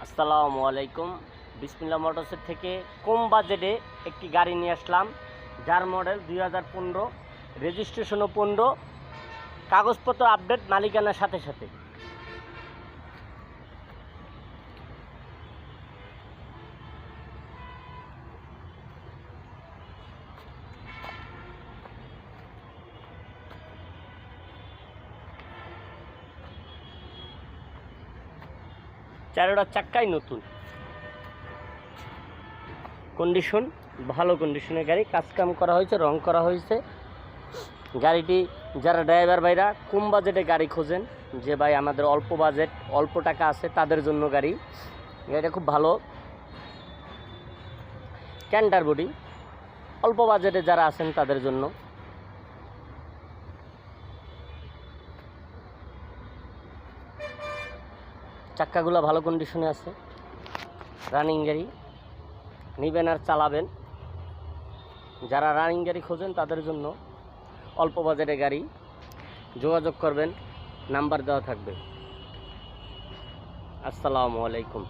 আসসালামু আলাইকুম। বিসমিল্লাহ মোটরসের থেকে কম বাজেটে একটি গাড়ি নিয়ে আসলাম, যার মডেল 2015, রেজিস্ট্রেশনও 15, কাগজপত্র আপডেট মালিকানার সাথে সাথে। চারোটা চাক্কাই নতুন, কন্ডিশন ভালো কন্ডিশনের গাড়ি, কাজকাম করা হয়েছে, রং করা হয়েছে। গাড়িটি যারা ড্রাইভার ভাইরা কম বাজেটে গাড়ি খোঁজেন, যে ভাই আমাদের অল্প বাজেট, অল্প টাকা আছে, তাদের জন্য গাড়িটা খুব ভালো। ক্যান্টার বডি, অল্প বাজেটে যারা আছেন তাদের জন্য। চাক্কাগুলো ভালো কন্ডিশনে আছে, রানিং গাড়ি, নিবেন আর চালাবেন। যারা রানিং গাড়ি খোঁজেন তাদের জন্য অল্প বাজেটে গাড়ি, যোগাযোগ করবেন, নাম্বার দেওয়া থাকবে। আসসালামু আলাইকুম।